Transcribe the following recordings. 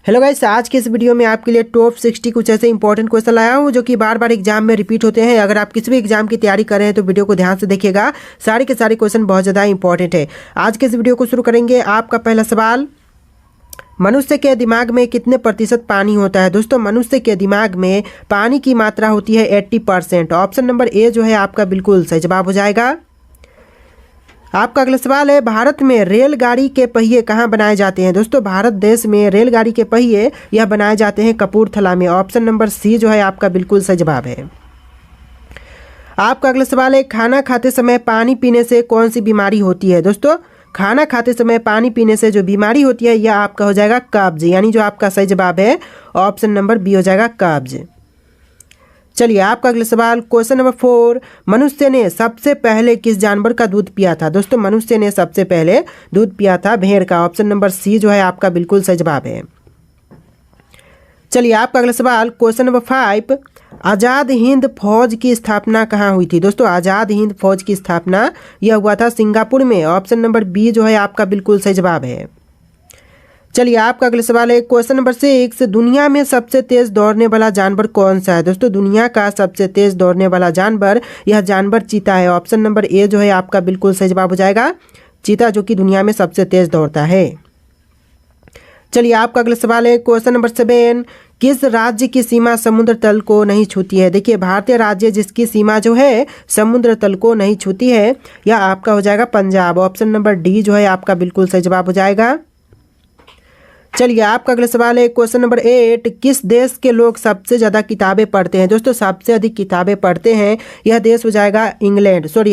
Hello guys, आज के इस वीडियो में आपके लिए टॉप 60 कुछ ऐसे इंपॉर्टेंट क्वेश्चन लाया हूँ जो कि बार बार एग्जाम में रिपीट होते हैं। अगर आप किसी भी एग्जाम की तैयारी कर रहे हैं तो वीडियो को ध्यान से देखिएगा। सारे के सारे क्वेश्चन बहुत ज़्यादा इंपॉर्टेंट है। आज के इस वीडियो को शुरू करेंगे। आपका पहला सवाल, मनुष्य के दिमाग में कितने प्रतिशत पानी होता है? दोस्तों, मनुष्य के दिमाग में पानी की मात्रा होती है 80%। ऑप्शन नंबर ए जो है आपका बिल्कुल सही जवाब हो जाएगा। आपका अगला सवाल है, भारत में रेलगाड़ी के पहिए कहाँ बनाए जाते हैं? दोस्तों, भारत देश में रेलगाड़ी के पहिए यह बनाए जाते हैं कपूरथला में। ऑप्शन नंबर सी जो है आपका बिल्कुल सही जवाब है। आपका अगला सवाल है, खाना खाते समय पानी पीने से कौन सी बीमारी होती है? दोस्तों, खाना खाते समय पानी पीने से जो बीमारी होती है यह आपका हो जाएगा कब्ज, यानी जो आपका सही जवाब है ऑप्शन नंबर बी हो जाएगा कब्ज। चलिए, आपका अगला सवाल, क्वेश्चन नंबर 4, मनुष्य ने सबसे पहले किस जानवर का दूध पिया था? दोस्तों, मनुष्य ने सबसे पहले दूध पिया था भेड़ का। ऑप्शन नंबर सी जो है आपका बिल्कुल सही जवाब है। चलिए, आपका अगला सवाल, क्वेश्चन नंबर 5, आज़ाद हिंद फौज की स्थापना कहाँ हुई थी? दोस्तों, आज़ाद हिंद फौज की स्थापना यह हुआ था सिंगापुर में। ऑप्शन नंबर बी जो है आपका बिल्कुल सही जवाब है। चलिए, आपका अगला सवाल है, क्वेश्चन नंबर 6, दुनिया में सबसे तेज दौड़ने वाला जानवर कौन सा है? दोस्तों, दुनिया का सबसे तेज दौड़ने वाला जानवर यह जानवर चीता है। ऑप्शन नंबर ए जो है आपका बिल्कुल सही जवाब हो जाएगा, चीता, जो कि दुनिया में सबसे तेज दौड़ता है। चलिए, आपका अगला सवाल है, क्वेश्चन नंबर 7, किस राज्य की सीमा समुद्र तल को नहीं छूती है? देखिए, भारतीय राज्य जिसकी सीमा जो है समुद्र तल को नहीं छूती है यह आपका हो जाएगा पंजाब। ऑप्शन नंबर डी जो है आपका बिल्कुल सही जवाब हो जाएगा। चलिए, आपका अगला सवाल है, क्वेश्चन नंबर 8, किस देश के लोग सबसे ज़्यादा किताबें पढ़ते हैं? दोस्तों, सबसे अधिक किताबें पढ़ते हैं यह देश हो जाएगा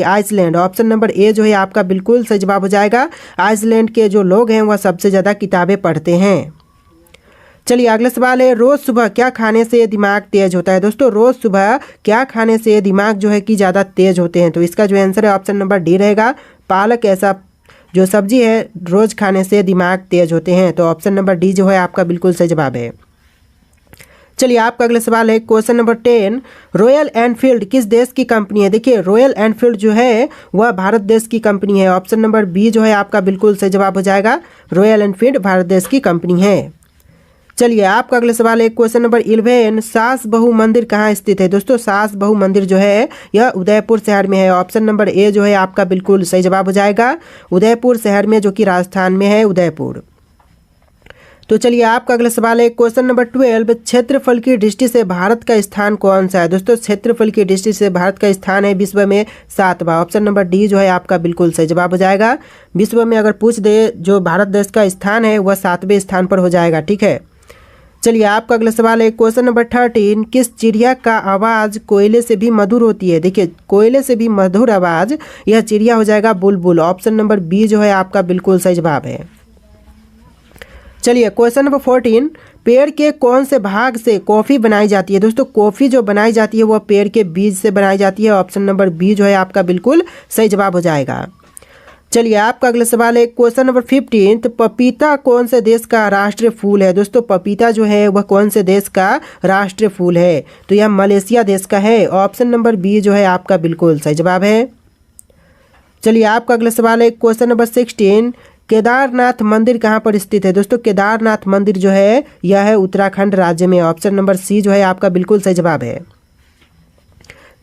आइसलैंड। ऑप्शन नंबर ए जो है आपका बिल्कुल सही जवाब हो जाएगा। आइसलैंड के जो लोग हैं वह सबसे ज़्यादा किताबें पढ़ते हैं। चलिए, अगला सवाल है, रोज़ सुबह क्या खाने से दिमाग तेज होता है? दोस्तों, रोज़ सुबह क्या खाने से दिमाग जो है कि ज़्यादा तेज होते हैं? तो इसका जो आंसर है ऑप्शन नंबर डी रहेगा, पालक। ऐसा जो सब्जी है रोज़ खाने से दिमाग तेज होते हैं। तो ऑप्शन नंबर डी जो है आपका बिल्कुल सही जवाब है। चलिए, आपका अगला सवाल है, क्वेश्चन नंबर 10, रॉयल एनफील्ड किस देश की कंपनी है? देखिए, रॉयल एनफील्ड जो है वह भारत देश की कंपनी है। ऑप्शन नंबर बी जो है आपका बिल्कुल सही जवाब हो जाएगा, रॉयल एनफील्ड भारत देश की कंपनी है। चलिए, आपका अगला सवाल है, क्वेश्चन नंबर 11, सास बहू मंदिर कहाँ स्थित है? दोस्तों, सास बहू मंदिर जो है यह उदयपुर शहर में है। ऑप्शन नंबर ए जो है आपका बिल्कुल सही जवाब हो जाएगा, उदयपुर शहर में, जो कि राजस्थान में है, उदयपुर। तो चलिए, आपका अगला सवाल है, क्वेश्चन नंबर 12, क्षेत्रफल की दृष्टि से भारत का स्थान कौन सा है? दोस्तों, क्षेत्रफल की दृष्टि से भारत का स्थान है विश्व में 7वां। ऑप्शन नंबर डी जो है आपका बिल्कुल सही जवाब हो जाएगा। विश्व में अगर पूछ दे जो भारत देश का स्थान है वह 7वें स्थान पर हो जाएगा। ठीक है। चलिए, आपका अगला सवाल है, क्वेश्चन नंबर 13, किस चिड़िया का आवाज़ कोयले से भी मधुर होती है? देखिए, कोयले से भी मधुर आवाज़ यह चिड़िया हो जाएगा बुलबुल। ऑप्शन नंबर बी जो है आपका बिल्कुल सही जवाब है। चलिए, क्वेश्चन नंबर 14, पेड़ के कौन से भाग से कॉफ़ी बनाई जाती है? दोस्तों, कॉफ़ी जो बनाई जाती है वह पेड़ के बीज से बनाई जाती है। ऑप्शन नंबर बी जो है आपका बिल्कुल सही जवाब हो जाएगा। चलिए, आपका अगला सवाल है, क्वेश्चन नंबर 15, पपीता कौन से देश का राष्ट्रीय फूल है? दोस्तों, पपीता जो है वह कौन से देश का राष्ट्रीय फूल है? तो यह मलेशिया देश का है। ऑप्शन नंबर बी जो है आपका बिल्कुल सही जवाब है। चलिए, आपका अगला सवाल है, क्वेश्चन नंबर 16, केदारनाथ मंदिर कहाँ पर स्थित है? दोस्तों, केदारनाथ मंदिर जो है यह है उत्तराखंड राज्य में। ऑप्शन नंबर सी जो है आपका बिल्कुल सही जवाब है।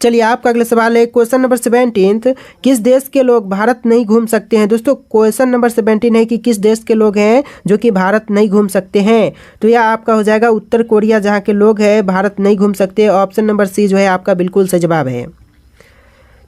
चलिए, आपका अगला सवाल है, क्वेश्चन नंबर 17, किस देश के लोग भारत नहीं घूम सकते हैं? दोस्तों, क्वेश्चन नंबर 17 है कि किस देश के लोग हैं जो कि भारत नहीं घूम सकते हैं? तो यह आपका हो जाएगा उत्तर कोरिया, जहां के लोग हैं भारत नहीं घूम सकते। ऑप्शन नंबर सी जो है आपका बिल्कुल सही जवाब है।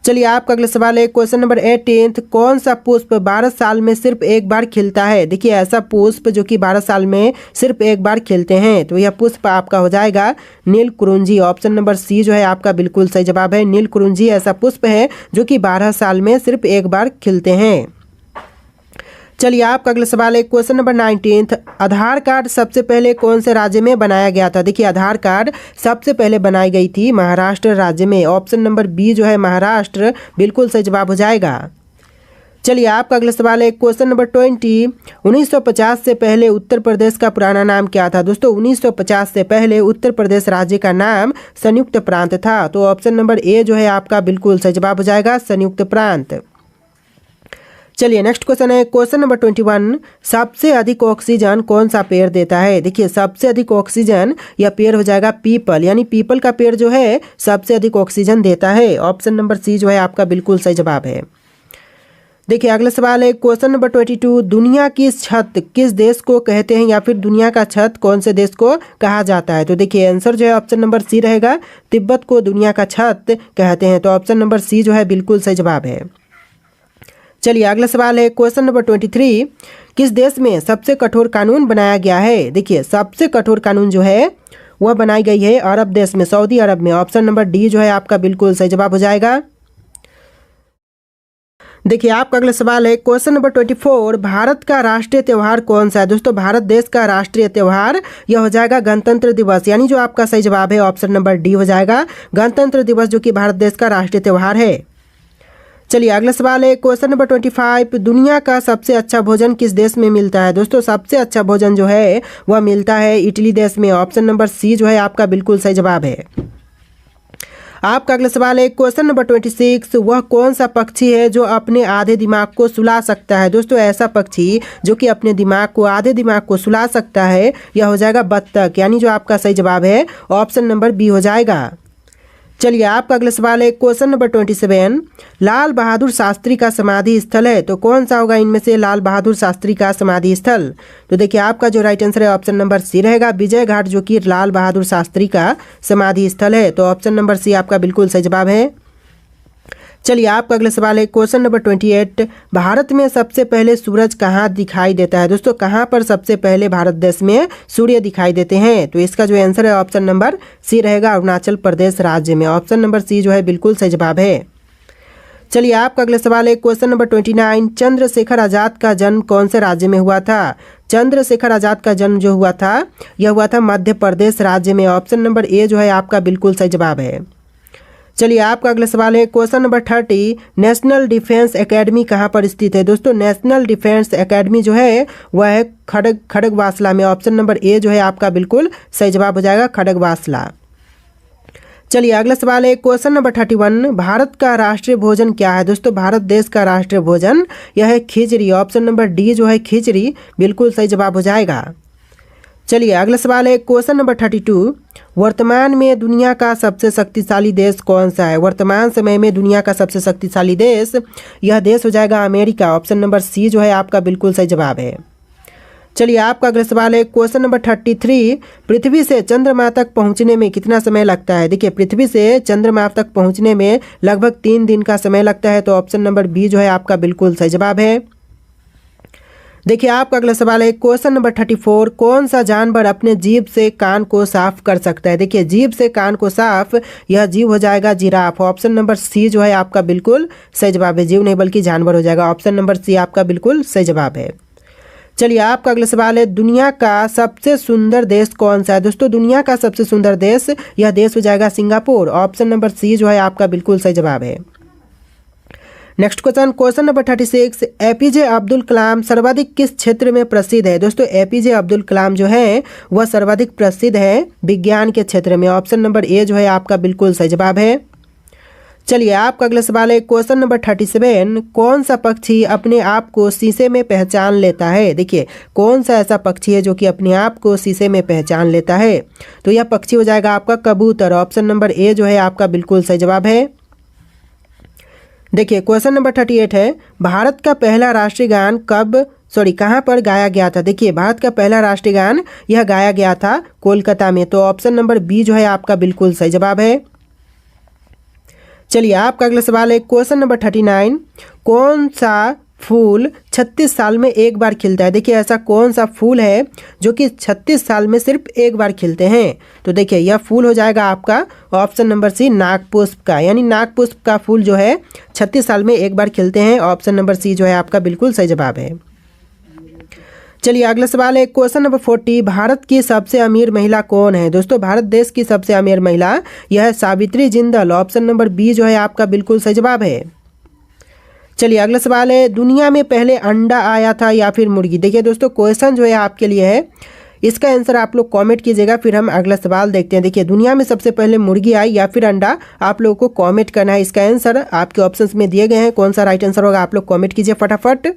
चलिए, आपका अगला सवाल है, क्वेश्चन नंबर 18, कौन सा पुष्प 12 साल में सिर्फ एक बार खिलता है? देखिए, ऐसा पुष्प जो कि 12 साल में सिर्फ एक बार खिलते हैं तो यह पुष्प आपका हो जाएगा नीलकुरुंजी। ऑप्शन नंबर सी जो है आपका बिल्कुल सही जवाब है। नीलकुरुंजी ऐसा पुष्प है जो कि 12 साल में सिर्फ एक बार खिलते हैं। चलिए, आपका अगला सवाल है, क्वेश्चन नंबर 19, आधार कार्ड सबसे पहले कौन से राज्य में बनाया गया था? देखिए, आधार कार्ड सबसे पहले बनाई गई थी महाराष्ट्र राज्य में। ऑप्शन नंबर बी जो है महाराष्ट्र बिल्कुल सही जवाब हो जाएगा। चलिए, आपका अगला सवाल है, क्वेश्चन नंबर 20, 1950 से पहले उत्तर प्रदेश का पुराना नाम क्या था? दोस्तों, 1950 से पहले उत्तर प्रदेश राज्य का नाम संयुक्त प्रांत था। तो ऑप्शन नंबर ए जो है आपका बिल्कुल सही जवाब हो जाएगा, संयुक्त प्रांत। चलिए नेक्स्ट क्वेश्चन है क्वेश्चन नंबर 21। सबसे अधिक ऑक्सीजन कौन सा पेड़ देता है? देखिए सबसे अधिक ऑक्सीजन यह पेड़ हो जाएगा पीपल, यानी पीपल का पेड़ जो है सबसे अधिक ऑक्सीजन देता है। ऑप्शन नंबर सी जो है आपका बिल्कुल सही जवाब है। देखिए अगला सवाल है क्वेश्चन नंबर 22। दुनिया की छत किस देश को कहते हैं, या फिर दुनिया का छत कौन से देश को कहा जाता है? तो देखिए आंसर जो है ऑप्शन नंबर सी रहेगा, तिब्बत को दुनिया का छत कहते हैं। तो ऑप्शन नंबर सी जो है बिल्कुल सही जवाब है। चलिए अगला सवाल है क्वेश्चन नंबर 23। किस देश में सबसे कठोर कानून बनाया गया है? देखिए सबसे कठोर कानून जो है वह बनाई गई है अरब देश में, सऊदी अरब में। ऑप्शन नंबर डी जो है आपका बिल्कुल सही जवाब हो जाएगा। देखिए आपका अगला सवाल है क्वेश्चन नंबर 24। भारत का राष्ट्रीय त्यौहार कौन सा है? दोस्तों भारत देश का राष्ट्रीय त्यौहार यह हो जाएगा गणतंत्र दिवस, यानी जो आपका सही जवाब है ऑप्शन नंबर डी हो जाएगा, गणतंत्र दिवस जो कि भारत देश का राष्ट्रीय त्यौहार है। चलिए अगला सवाल है क्वेश्चन नंबर 25। दुनिया का सबसे अच्छा भोजन किस देश में मिलता है? दोस्तों सबसे अच्छा भोजन जो है वह मिलता है इटली देश में। ऑप्शन नंबर सी जो है आपका बिल्कुल सही जवाब है। आपका अगला सवाल है क्वेश्चन नंबर 26। वह कौन सा पक्षी है जो अपने आधे दिमाग को सुला सकता है? दोस्तों ऐसा पक्षी जो कि अपने आधे दिमाग को सुला सकता है यह हो जाएगा बत्तख, यानी जो आपका सही जवाब है ऑप्शन नंबर बी हो जाएगा। चलिए आपका अगला सवाल है क्वेश्चन नंबर 27। लाल बहादुर शास्त्री का समाधि स्थल है, तो कौन सा होगा इनमें से लाल बहादुर शास्त्री का समाधि स्थल? तो देखिए आपका जो राइट आंसर है ऑप्शन नंबर सी रहेगा, विजय घाट जो कि लाल बहादुर शास्त्री का समाधि स्थल है। तो ऑप्शन नंबर सी आपका बिल्कुल सही जवाब है। चलिए आपका अगला सवाल है क्वेश्चन नंबर 28। भारत में सबसे पहले सूरज कहाँ दिखाई देता है? दोस्तों कहाँ पर सबसे पहले भारत देश में सूर्य दिखाई देते हैं? तो इसका जो आंसर है ऑप्शन नंबर सी रहेगा, अरुणाचल प्रदेश राज्य में। ऑप्शन नंबर सी जो है बिल्कुल सही जवाब है। चलिए आपका अगला सवाल है क्वेश्चन नंबर 29। चंद्रशेखर आजाद का जन्म कौन से राज्य में हुआ था? चंद्रशेखर आजाद का जन्म जो हुआ था यह हुआ था मध्य प्रदेश राज्य में। ऑप्शन नंबर ए जो है आपका बिल्कुल सही जवाब है। चलिए आपका अगला सवाल है question number 30। National defence academy कहाँ पर स्थित है? दोस्तों नेशनल डिफेंस एकेडमी जो है वह है खड़गवासला में। ऑप्शन नंबर ए जो है आपका बिल्कुल सही जवाब हो जाएगा, खड़गवासला। चलिए अगला सवाल है क्वेश्चन नंबर 31। भारत का राष्ट्रीय भोजन क्या है? दोस्तों भारत देश का राष्ट्रीय भोजन यह है खिचड़ी। ऑप्शन नंबर डी जो है खिचड़ी बिल्कुल सही जवाब हो जाएगा। चलिए अगला सवाल है क्वेश्चन नंबर 32। वर्तमान में दुनिया का सबसे शक्तिशाली देश कौन सा है? वर्तमान समय में दुनिया का सबसे शक्तिशाली देश यह देश हो जाएगा अमेरिका। ऑप्शन नंबर सी जो है आपका बिल्कुल सही जवाब है। चलिए आपका अगला सवाल है क्वेश्चन नंबर 33। पृथ्वी से चंद्रमा तक पहुंचने में कितना समय लगता है? देखिए पृथ्वी से चंद्रमा तक पहुंचने में लगभग 3 दिन का समय लगता है। तो ऑप्शन नंबर बी जो है आपका बिल्कुल सही जवाब है। देखिए आपका अगला सवाल है क्वेश्चन नंबर 34। कौन सा जानवर अपने जीभ से कान को साफ कर सकता है? देखिए जीभ से कान को साफ यह जीव हो जाएगा जिराफ। ऑप्शन नंबर सी जो है आपका बिल्कुल सही जवाब है, जीव नहीं बल्कि जानवर हो जाएगा। ऑप्शन नंबर सी आपका बिल्कुल सही जवाब है। चलिए आपका अगला सवाल है दुनिया का सबसे सुंदर देश कौन सा है? दोस्तों दुनिया का सबसे सुंदर देश यह देश हो जाएगा सिंगापुर। ऑप्शन नंबर सी जो है आपका बिल्कुल सही जवाब है। Next question number 36। APJ Abdul Kalam सर्वाधिक किस क्षेत्र में प्रसिद्ध है? दोस्तों एपीजे अब्दुल कलाम जो है वह सर्वाधिक प्रसिद्ध है विज्ञान के क्षेत्र में। ऑप्शन नंबर ए जो है आपका बिल्कुल सही जवाब है। चलिए आपका अगला सवाल है क्वेश्चन नंबर 37। कौन सा पक्षी अपने आप को शीशे में पहचान लेता है? देखिए कौन सा ऐसा पक्षी है जो कि अपने आप को शीशे में पहचान लेता है? तो यह पक्षी हो जाएगा आपका कबूतर। ऑप्शन नंबर ए जो है आपका बिल्कुल सही जवाब है। देखिए क्वेश्चन नंबर 38 है भारत का पहला राष्ट्रीय गान कहाँ पर गाया गया था? देखिए भारत का पहला राष्ट्रीय गान यह गाया गया था कोलकाता में। तो ऑप्शन नंबर बी जो है आपका बिल्कुल सही जवाब है। चलिए आपका अगला सवाल है क्वेश्चन नंबर 39। कौन सा फूल 36 साल में एक बार खिलता है? देखिए ऐसा कौन सा फूल है जो कि 36 साल में सिर्फ एक बार खिलते हैं? तो देखिए यह फूल हो जाएगा आपका ऑप्शन नंबर सी नागपुष्प का, यानी नागपुष्प का फूल जो है 36 साल में एक बार खिलते हैं। ऑप्शन नंबर सी जो है आपका बिल्कुल सही जवाब है। चलिए अगला सवाल है क्वेश्चन नंबर 40। भारत की सबसे अमीर महिला कौन है? दोस्तों भारत देश की सबसे अमीर महिला यह है Savitri Jindal. Option number B जो है आपका बिल्कुल सही जवाब है। चलिए अगला सवाल है दुनिया में पहले अंडा आया था या फिर मुर्गी? देखिए दोस्तों क्वेश्चन जो है आपके लिए है इसका आंसर आप लोग कमेंट कीजिएगा। फिर हम अगला सवाल देखते हैं। देखिए, दुनिया में सबसे पहले मुर्गी आई या फिर अंडा, आप लोगों को कमेंट करना है। इसका आंसर आपके ऑप्शंस में दिए गए हैं, कौन सा राइट आंसर होगा आप लोग कमेंट कीजिए फटाफट।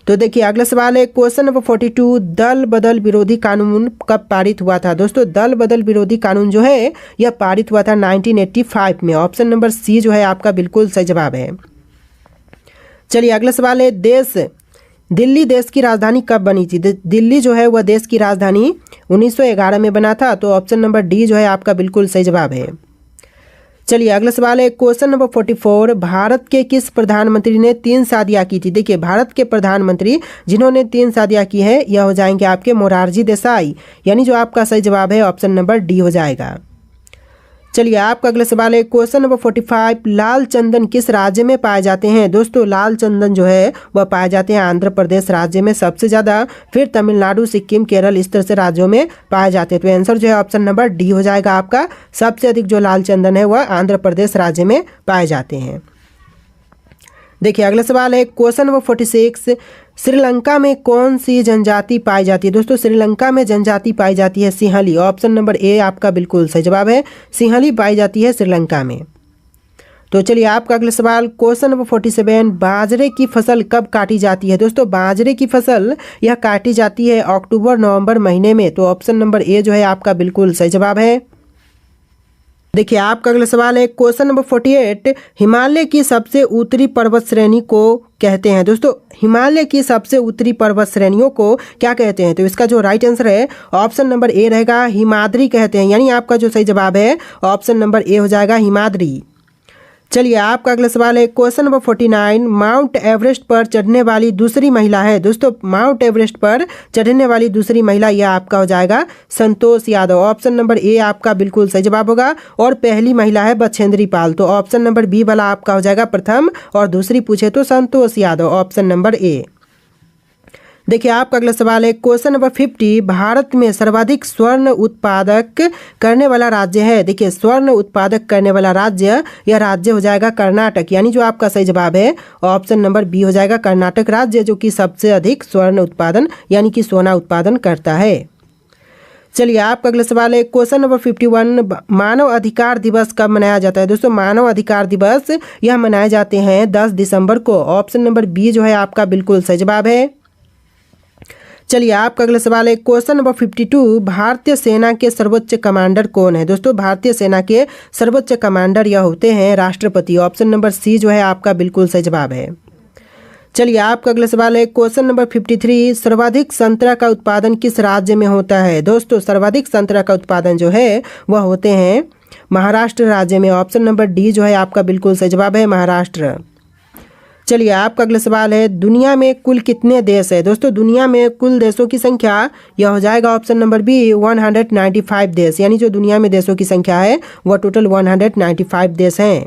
तो देखिए अगला सवाल है, क्वेश्चन नंबर 42, दल बदल विरोधी कानून कब पारित हुआ था? दोस्तों, दल बदल विरोधी कानून जो है यह पारित हुआ था 1985 में। ऑप्शन नंबर सी जो है आपका बिल्कुल सही जवाब है। चलिए अगला सवाल है, दिल्ली देश की राजधानी कब बनी थी? दिल्ली जो है वह देश की राजधानी 1911 में बना था। तो ऑप्शन नंबर डी जो है आपका बिल्कुल सही जवाब है। चलिए अगला सवाल है, क्वेश्चन नंबर 44, भारत के किस प्रधानमंत्री ने 3 शादियां की थी? देखिए, भारत के प्रधानमंत्री जिन्होंने 3 शादियां की है यह हो जाएंगे आपके मोरारजी देसाई, यानी जो आपका सही जवाब है ऑप्शन नंबर डी हो जाएगा। चलिए आपका अगला सवाल है, क्वेश्चन नंबर 45, लाल चंदन किस राज्य में पाए जाते हैं? दोस्तों, लाल चंदन जो है वह पाए जाते हैं आंध्र प्रदेश राज्य में सबसे ज़्यादा, फिर तमिलनाडु, सिक्किम, केरल, इस तरह से राज्यों में पाए जाते हैं। तो आंसर जो है ऑप्शन नंबर डी हो जाएगा आपका। सबसे अधिक जो लाल चंदन है वह आंध्र प्रदेश राज्य में पाए जाते हैं। देखिए अगला सवाल है, क्वेश्चन नंबर 46, श्रीलंका में कौन सी जनजाति पाई जाती है? दोस्तों, श्रीलंका में जनजाति पाई जाती है सिंहली। ऑप्शन नंबर ए आपका बिल्कुल सही जवाब है, सिंहली पाई जाती है श्रीलंका में। तो चलिए आपका अगला सवाल, क्वेश्चन नंबर 47, बाजरे की फसल कब काटी जाती है? दोस्तों, बाजरे की फसल यह काटी जाती है अक्टूबर-नवंबर महीने में। तो ऑप्शन नंबर ए जो है आपका बिल्कुल सही जवाब है। देखिए आपका अगला सवाल है, क्वेश्चन नंबर 48, हिमालय की सबसे उत्तरी पर्वत श्रेणी को कहते हैं? दोस्तों, हिमालय की सबसे उत्तरी पर्वत श्रेणियों को क्या कहते हैं? तो इसका जो राइट आंसर है ऑप्शन नंबर ए रहेगा, हिमाद्री कहते हैं, यानी आपका जो सही जवाब है ऑप्शन नंबर ए हो जाएगा, हिमाद्री। चलिए आपका अगला सवाल है, क्वेश्चन नंबर 49, माउंट एवरेस्ट पर चढ़ने वाली दूसरी महिला है? दोस्तों, माउंट एवरेस्ट पर चढ़ने वाली दूसरी महिला यह आपका हो जाएगा Santosh Yadav. Option number A आपका बिल्कुल सही जवाब होगा। और पहली महिला है बछेंद्री पाल। तो ऑप्शन नंबर बी वाला आपका हो जाएगा प्रथम, और दूसरी पूछे तो Santosh Yadav, option number A. देखिए आपका अगला सवाल है, क्वेश्चन नंबर 50, भारत में सर्वाधिक स्वर्ण उत्पादक करने वाला राज्य है? देखिए, स्वर्ण उत्पादक करने वाला राज्य, यह राज्य हो जाएगा कर्नाटक, यानी जो आपका सही जवाब है ऑप्शन नंबर बी हो जाएगा, कर्नाटक राज्य, जो कि सबसे अधिक स्वर्ण उत्पादन यानी कि सोना उत्पादन करता है। चलिए आपका अगला सवाल है, क्वेश्चन नंबर 51, मानव अधिकार दिवस कब मनाया जाता है? दोस्तों, मानव अधिकार दिवस यह मनाए जाते हैं 10 दिसंबर को। ऑप्शन नंबर बी जो है आपका बिल्कुल सही जवाब है। चलिए आपका अगला सवाल है, क्वेश्चन नंबर 52, भारतीय सेना के सर्वोच्च कमांडर कौन है? दोस्तों, भारतीय सेना के सर्वोच्च कमांडर यह होते हैं राष्ट्रपति। ऑप्शन नंबर सी जो है आपका बिल्कुल सही जवाब है। चलिए आपका अगला सवाल है, क्वेश्चन नंबर 53, सर्वाधिक संतरा का उत्पादन किस राज्य में होता है? दोस्तों, सर्वाधिक संतरा का उत्पादन जो है वह होते हैं महाराष्ट्र राज्य में। ऑप्शन नंबर डी जो है आपका बिल्कुल सही जवाब है, महाराष्ट्र। चलिए आपका अगला सवाल है, दुनिया में कुल कितने देश है? दोस्तों, दुनिया में कुल देशों की संख्या यह हो जाएगा ऑप्शन नंबर बी 195 देश, यानी जो दुनिया में देशों की संख्या है वह टोटल 195 देश हैं।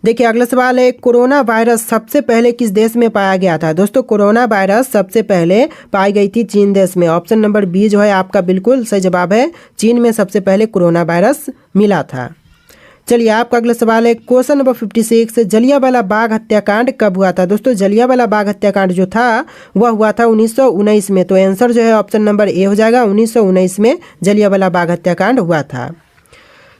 देखिए अगला सवाल है, कोरोना वायरस सबसे पहले किस देश में पाया गया था? दोस्तों, कोरोना वायरस सबसे पहले पाई गई थी चीन देश में। ऑप्शन नंबर बी जो है आपका बिल्कुल सही जवाब है, चीन में सबसे पहले कोरोना वायरस मिला था। चलिए आपका अगला सवाल है, क्वेश्चन नंबर 56, जलियांवाला बाग हत्याकांड कब हुआ था? दोस्तों, जलियांवाला बाग हत्याकांड जो था वह हुआ था 1919 में। तो आंसर जो है ऑप्शन नंबर ए हो जाएगा, 1919 में जलियांवाला बाग हत्याकांड हुआ था।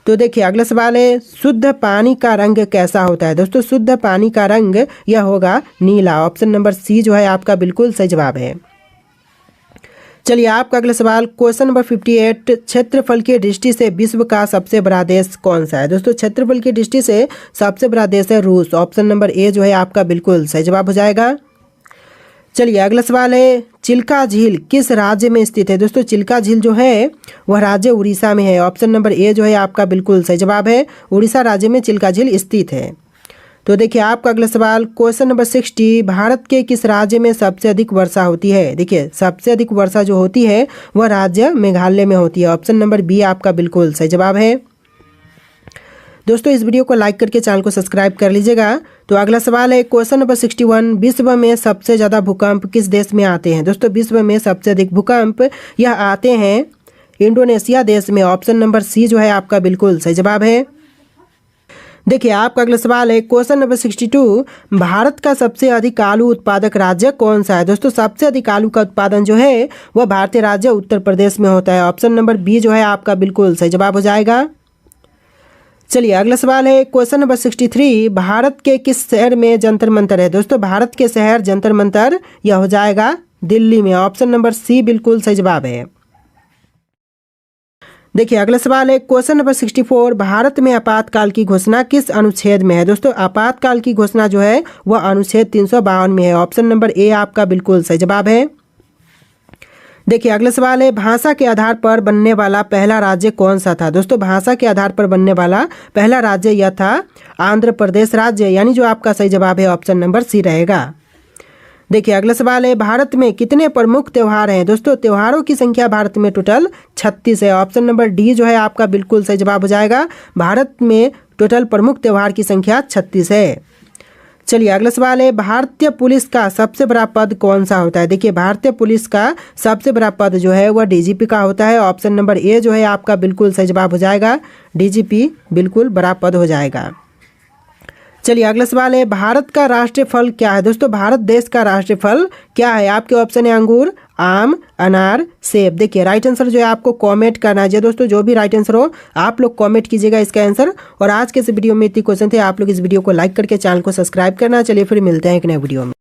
तो देखिए अगला सवाल है, शुद्ध पानी का रंग कैसा होता है? दोस्तों, शुद्ध पानी का रंग यह होगा नीला। ऑप्शन नंबर सी जो है आपका बिल्कुल सही जवाब है। चलिए आपका अगला सवाल, क्वेश्चन नंबर 58, क्षेत्रफल की दृष्टि से विश्व का सबसे बड़ा देश कौन सा है? दोस्तों, क्षेत्रफल की दृष्टि से सबसे बड़ा देश है रूस। ऑप्शन नंबर ए जो है आपका बिल्कुल सही जवाब हो जाएगा। चलिए अगला सवाल है, चिल्का झील किस राज्य में स्थित है? दोस्तों, चिल्का झील जो है वह राज्य उड़ीसा में है। ऑप्शन नंबर ए जो है आपका बिल्कुल सही जवाब है, उड़ीसा राज्य में चिल्का झील स्थित है। तो देखिए आपका अगला सवाल, क्वेश्चन नंबर 60, भारत के किस राज्य में सबसे अधिक वर्षा होती है? देखिए, सबसे अधिक वर्षा जो होती है वह राज्य मेघालय में होती है। ऑप्शन नंबर बी आपका बिल्कुल सही जवाब है। दोस्तों, इस वीडियो को लाइक करके चैनल को सब्सक्राइब कर लीजिएगा। तो अगला सवाल है, क्वेश्चन नंबर 61, विश्व में सबसे ज़्यादा भूकंप किस देश में आते हैं? दोस्तों, विश्व में सबसे अधिक भूकंप यह आते हैं इंडोनेशिया देश में। ऑप्शन नंबर सी जो है आपका बिल्कुल सही जवाब है। देखिए आपका अगला सवाल है क्वेश्चन नंबर 62, भारत का सबसे अधिक आलू उत्पादक राज्य कौन सा है। दोस्तों सबसे अधिक आलू का उत्पादन जो है वह भारतीय राज्य उत्तर प्रदेश में होता है। ऑप्शन नंबर बी जो है आपका बिल्कुल सही जवाब हो जाएगा। चलिए अगला सवाल है क्वेश्चन नंबर 63, भारत के किस शहर में जंतर मंतर है। दोस्तों भारत के शहर जंतर मंतर यह हो जाएगा दिल्ली में। ऑप्शन नंबर सी बिल्कुल सही जवाब है। देखिए अगला सवाल है क्वेश्चन नंबर 64, भारत में आपातकाल की घोषणा किस अनुच्छेद में है। दोस्तों आपातकाल की घोषणा जो है वह अनुच्छेद 352 में है। ऑप्शन नंबर ए आपका बिल्कुल सही जवाब है। देखिए अगला सवाल है भाषा के आधार पर बनने वाला पहला राज्य कौन सा था। दोस्तों भाषा के आधार पर बनने वाला पहला राज्य यह था आंध्र प्रदेश राज्य, यानी जो आपका सही जवाब है ऑप्शन नंबर सी रहेगा। देखिए अगला सवाल है भारत में कितने प्रमुख त्यौहार हैं। दोस्तों त्योहारों की संख्या भारत में टोटल 36 है। ऑप्शन नंबर डी जो है आपका बिल्कुल सही जवाब हो जाएगा। भारत में टोटल प्रमुख त्यौहार की संख्या 36 है। चलिए अगला सवाल है भारतीय पुलिस का सबसे बड़ा पद कौन सा होता है। देखिए भारतीय पुलिस का सबसे बड़ा पद जो है वह डीजीपी का होता है। ऑप्शन नंबर ए जो है आपका बिल्कुल सही जवाब हो जाएगा। डीजीपी बिल्कुल बड़ा पद हो जाएगा। चलिए अगला सवाल है भारत का राष्ट्रीय फल क्या है। दोस्तों भारत देश का राष्ट्रीय फल क्या है। आपके ऑप्शन है अंगूर, आम, अनार, सेब। देखिए राइट आंसर जो है आपको कमेंट करना है। दोस्तों जो भी राइट आंसर हो आप लोग कमेंट कीजिएगा इसका आंसर। और आज के इस वीडियो में इतनी क्वेश्चन थे। आप लोग इस वीडियो को लाइक करके चैनल को सब्सक्राइब करना। चलिए फिर मिलते हैं एक नए वीडियो में।